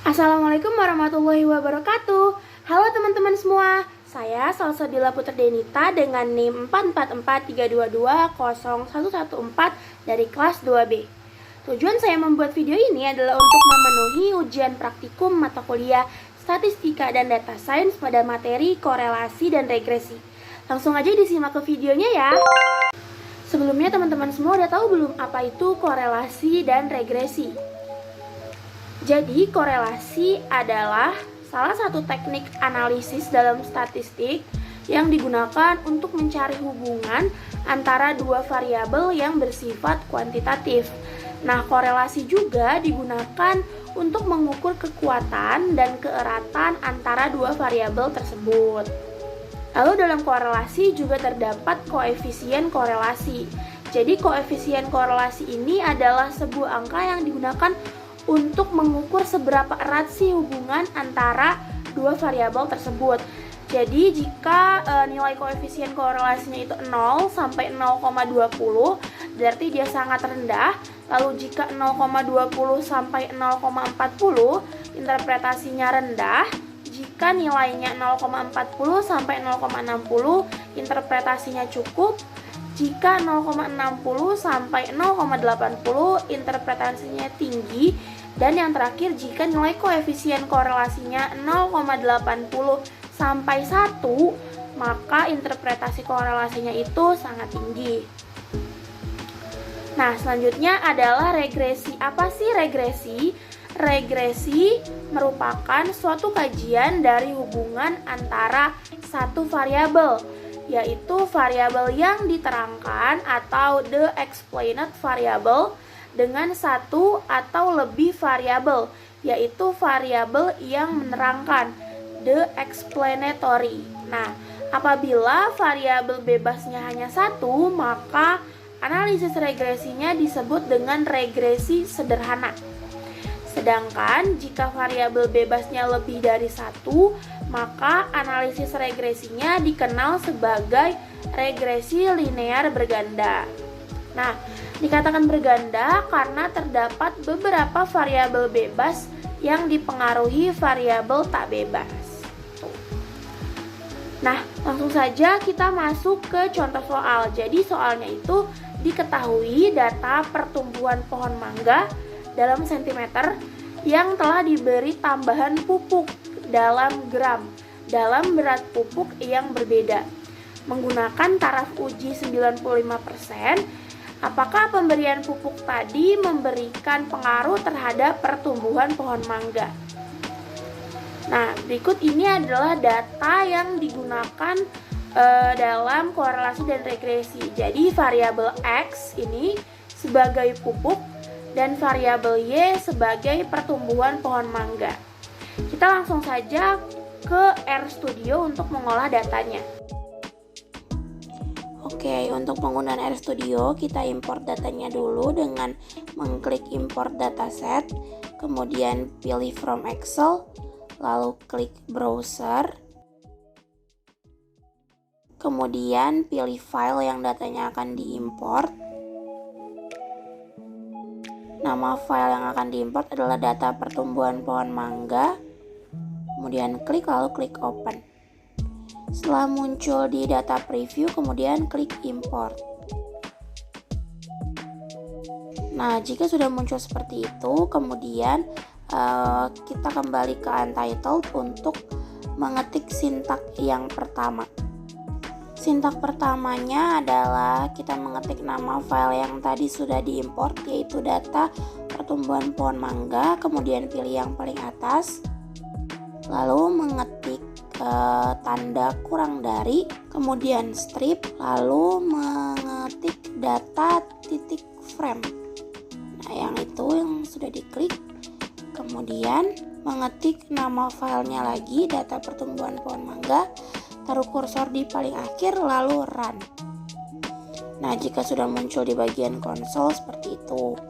Assalamualaikum warahmatullahi wabarakatuh. Halo teman-teman semua, saya Salsabila Putri Denita dengan NIM 44432201114 dari kelas 2B. Tujuan saya membuat video ini adalah untuk memenuhi ujian praktikum mata kuliah Statistika dan Data Science pada materi korelasi dan regresi. Langsung aja disimak ke videonya ya. Sebelumnya teman-teman semua udah tahu belum apa itu korelasi dan regresi? Jadi, korelasi adalah salah satu teknik analisis dalam statistik yang digunakan untuk mencari hubungan antara dua variabel yang bersifat kuantitatif. Nah, korelasi juga digunakan untuk mengukur kekuatan dan keeratan antara dua variabel tersebut. Lalu dalam korelasi juga terdapat koefisien korelasi. Jadi, koefisien korelasi ini adalah sebuah angka yang digunakan untuk mengukur seberapa erat sih hubungan antara dua variabel tersebut. Jadi jika nilai koefisien korelasinya itu 0 sampai 0,20 berarti dia sangat rendah. Lalu jika 0,20 sampai 0,40 interpretasinya rendah. Jika nilainya 0,40 sampai 0,60 interpretasinya cukup. Jika 0,60 sampai 0,80 interpretasinya tinggi, dan yang terakhir jika nilai koefisien korelasinya 0,80 sampai 1, maka interpretasi korelasinya itu sangat tinggi. Nah, selanjutnya adalah regresi. Apa sih regresi? Regresi merupakan suatu kajian dari hubungan antara satu variabel, yaitu variabel yang diterangkan atau the explained variable dengan satu atau lebih variabel, yaitu variabel yang menerangkan the explanatory. Nah, apabila variabel bebasnya hanya satu, maka analisis regresinya disebut dengan regresi sederhana. Sedangkan jika variabel bebasnya lebih dari satu, maka analisis regresinya dikenal sebagai regresi linear berganda. Nah, dikatakan berganda karena terdapat beberapa variabel bebas yang dipengaruhi variabel tak bebas. Nah, langsung saja kita masuk ke contoh soal. Jadi soalnya itu diketahui data pertumbuhan pohon mangga dalam sentimeter yang telah diberi tambahan pupuk dalam gram dalam berat pupuk yang berbeda. Menggunakan taraf uji 95%, apakah pemberian pupuk tadi memberikan pengaruh terhadap pertumbuhan pohon mangga? Nah, berikut ini adalah data yang digunakan dalam korelasi dan regresi. Jadi variabel X ini sebagai pupuk dan variabel Y sebagai pertumbuhan pohon mangga. Kita langsung saja ke RStudio untuk mengolah datanya. Oke, untuk penggunaan RStudio kita import datanya dulu dengan mengklik import dataset, kemudian pilih from Excel, lalu klik browser, kemudian pilih file yang datanya akan diimport. Nama file yang akan diimport adalah data pertumbuhan pohon mangga. Kemudian klik lalu klik open. Setelah muncul di data preview, kemudian klik import. Nah, jika sudah muncul seperti itu, kemudian kita kembali ke untitled untuk mengetik sintak yang pertama. Sintak pertamanya adalah kita mengetik nama file yang tadi sudah diimport, yaitu data pertumbuhan pohon mangga, kemudian pilih yang paling atas, lalu mengetik tanda kurang dari, kemudian strip, lalu mengetik data titik frame. Nah, yang itu yang sudah diklik, kemudian mengetik nama filenya lagi, data pertumbuhan pohon mangga, taruh kursor di paling akhir, lalu run. Nah, jika sudah muncul di bagian konsol seperti itu.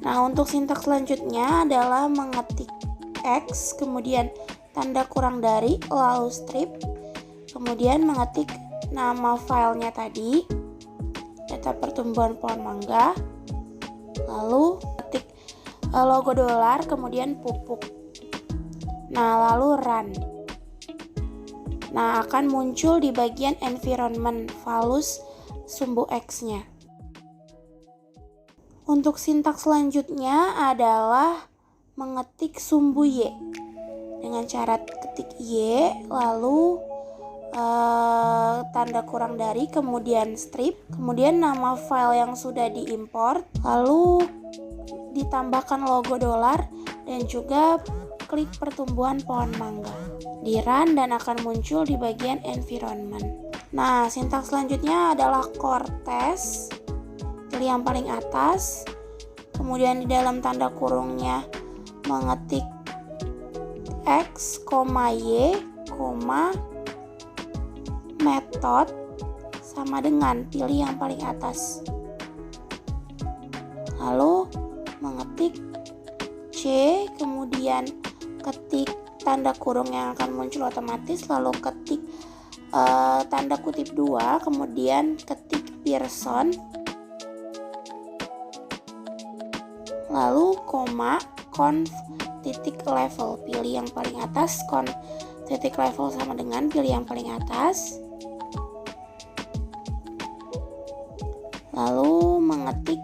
Nah, untuk sintak selanjutnya adalah mengetik X, kemudian tanda kurang dari, lalu strip, kemudian mengetik nama filenya tadi, data pertumbuhan pohon mangga, lalu ketik logo dolar, kemudian pupuk. Nah, lalu run. Nah, akan muncul di bagian environment valus sumbu X-nya. Untuk sintaks selanjutnya adalah mengetik sumbu Y. Dengan cara ketik Y, lalu tanda kurang dari, kemudian strip, kemudian nama file yang sudah diimport, lalu ditambahkan logo dolar dan juga klik pertumbuhan pohon mangga. Di run dan akan muncul di bagian environment. Nah, sintaks selanjutnya adalah core test. Pilih yang paling atas. Kemudian di dalam tanda kurungnya mengetik X, Y, method sama dengan, pilih yang paling atas. Lalu mengetik C, kemudian ketik tanda kurung yang akan muncul otomatis, lalu ketik tanda kutip 2, kemudian ketik Pearson, lalu koma conv titik level, pilih yang paling atas. Conv titik level sama dengan, pilih yang paling atas, lalu mengetik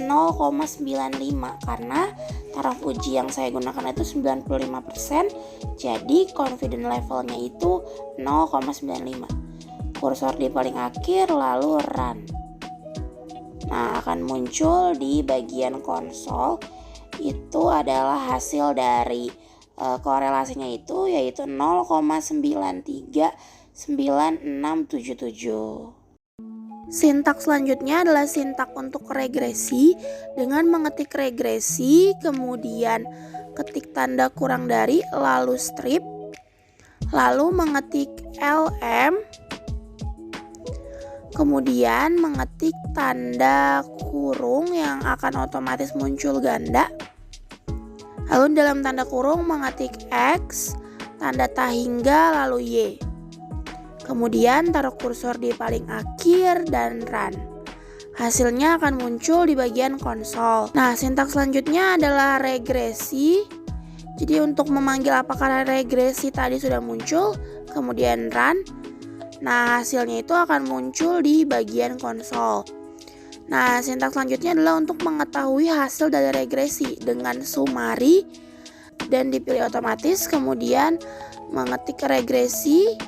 0,95 karena taraf uji yang saya gunakan itu 95%, jadi confident levelnya itu 0,95. Kursor di paling akhir, lalu run. Nah, akan muncul di bagian konsol itu adalah hasil dari korelasinya itu, yaitu 0,93967. Sintaks selanjutnya adalah sintak untuk regresi. Dengan mengetik regresi, kemudian ketik tanda kurang dari, lalu strip, lalu mengetik lm, kemudian mengetik tanda kurung yang akan otomatis muncul ganda, lalu dalam tanda kurung mengetik X, tanda tahingga, lalu Y. Kemudian taruh kursor di paling akhir dan run. Hasilnya akan muncul di bagian konsol. Nah, sintaks selanjutnya adalah regresi. Jadi untuk memanggil apakah regresi tadi sudah muncul, kemudian run. Nah, hasilnya itu akan muncul di bagian konsol. Nah, sintaks selanjutnya adalah untuk mengetahui hasil dari regresi dengan summary dan dipilih otomatis, kemudian mengetik regresi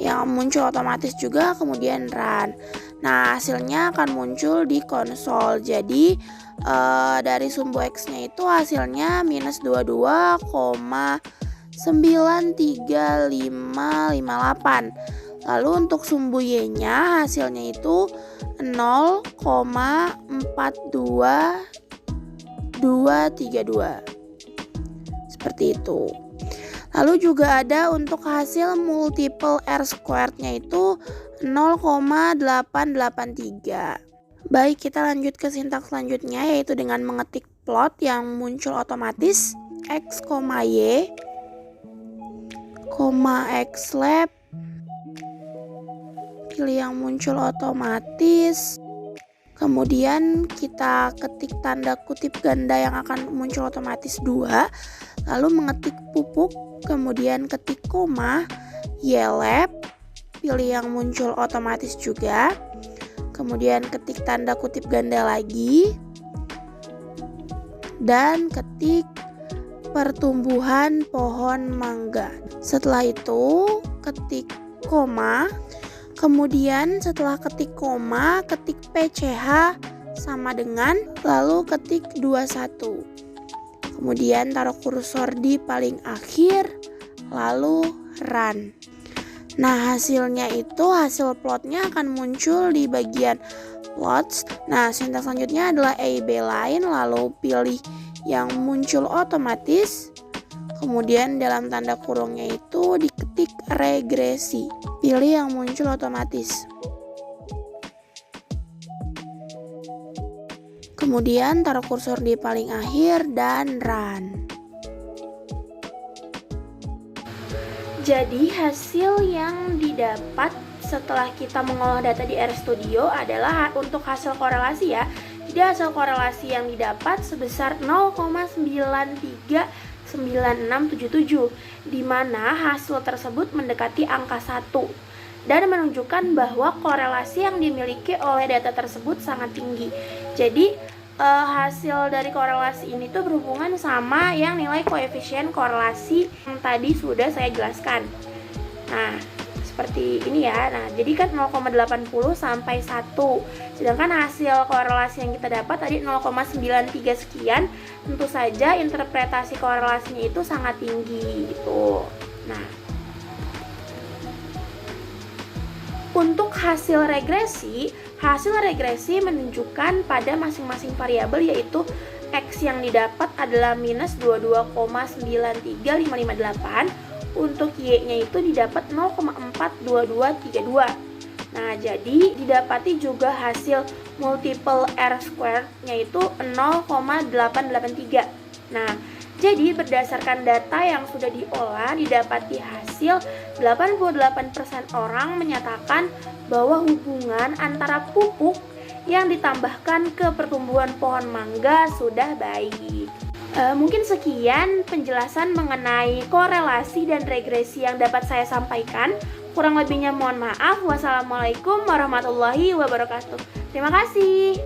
yang muncul otomatis juga, kemudian run. Nah, hasilnya akan muncul di konsol. Jadi dari sumbu X-nya itu hasilnya minus 22,93558. Lalu untuk sumbu Y-nya hasilnya itu 0,42232. Seperti itu. Lalu juga ada untuk hasil multiple R squared-nya itu 0,883. Baik, kita lanjut ke sintaks selanjutnya, yaitu dengan mengetik plot yang muncul otomatis X, Y, Xlab, pilih yang muncul otomatis. Kemudian kita ketik tanda kutip ganda yang akan muncul otomatis 2, lalu mengetik pupuk, kemudian ketik koma, Ylab, pilih yang muncul otomatis juga, kemudian ketik tanda kutip ganda lagi, dan ketik pertumbuhan pohon mangga. Setelah itu ketik koma, kemudian setelah ketik koma, ketik PCH sama dengan, lalu ketik 21. Kemudian taruh kursor di paling akhir, lalu run. Nah, hasilnya itu, hasil plotnya akan muncul di bagian plots. Nah, sintaks selanjutnya adalah A/B line, lalu pilih yang muncul otomatis. Kemudian dalam tanda kurungnya itu diketik regresi. Pilih yang muncul otomatis. Kemudian taruh kursor di paling akhir dan run. Jadi hasil yang didapat setelah kita mengolah data di RStudio adalah untuk hasil korelasi ya. Jadi hasil korelasi yang didapat sebesar 0,939677, di mana hasil tersebut mendekati angka 1 dan menunjukkan bahwa korelasi yang dimiliki oleh data tersebut sangat tinggi. Jadi hasil dari korelasi ini tuh berhubungan sama yang nilai koefisien korelasi yang tadi sudah saya jelaskan. Nah, seperti ini ya. Nah, jadi kan 0,80 sampai 1. Sedangkan hasil korelasi yang kita dapat tadi 0,93 sekian. Tentu saja interpretasi korelasinya itu sangat tinggi gitu. Nah, untuk hasil regresi menunjukkan pada masing-masing variabel, yaitu X yang didapat adalah minus 22,935558, untuk Y-nya itu didapat 0,42232. Nah, jadi didapati juga hasil multiple R squared-nya itu 0,883. Nah, jadi berdasarkan data yang sudah diolah, didapati hasil 88% orang menyatakan bahwa hubungan antara pupuk yang ditambahkan ke pertumbuhan pohon mangga sudah baik. Mungkin sekian penjelasan mengenai korelasi dan regresi yang dapat saya sampaikan. Kurang lebihnya mohon maaf. Wassalamualaikum warahmatullahi wabarakatuh. Terima kasih.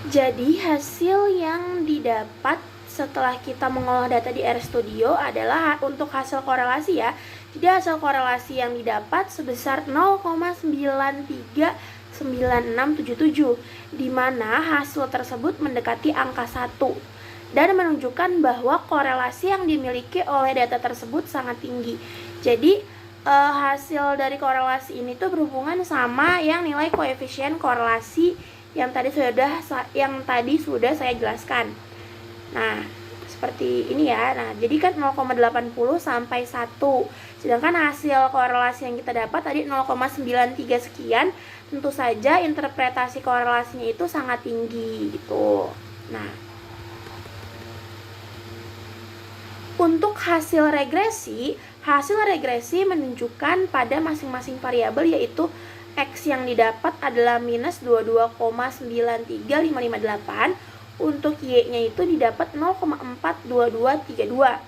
Jadi hasil yang didapat setelah kita mengolah data di RStudio adalah untuk hasil korelasi ya. Jadi hasil korelasi yang didapat sebesar 0,939677, di mana hasil tersebut mendekati angka 1 dan menunjukkan bahwa korelasi yang dimiliki oleh data tersebut sangat tinggi. Jadi hasil dari korelasi ini tuh berhubungan sama yang nilai koefisien korelasi yang tadi sudah saya jelaskan. Nah, seperti ini ya. Nah, jadi kan 0,80 sampai 1. Sedangkan hasil korelasi yang kita dapat tadi 0,93 sekian. Tentu saja interpretasi korelasinya itu sangat tinggi gitu. Nah, Untuk hasil regresi menunjukkan pada masing-masing variabel, yaitu X yang didapat adalah minus 22,93558. Untuk Y-nya itu didapat 0,42232.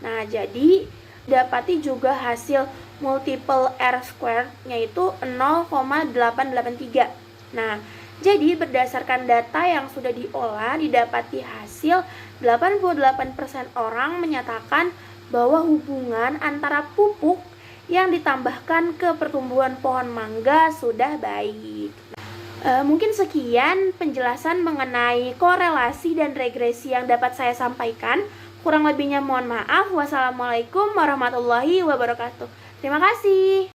Nah, jadi dapati juga hasil multiple R squared-nya itu 0,883. Nah, jadi berdasarkan data yang sudah diolah, didapati hasil 88% orang menyatakan bahwa hubungan antara pupuk yang ditambahkan ke pertumbuhan pohon mangga sudah baik. Mungkin sekian penjelasan mengenai korelasi dan regresi yang dapat saya sampaikan. Kurang lebihnya mohon maaf. Wassalamualaikum warahmatullahi wabarakatuh. Terima kasih.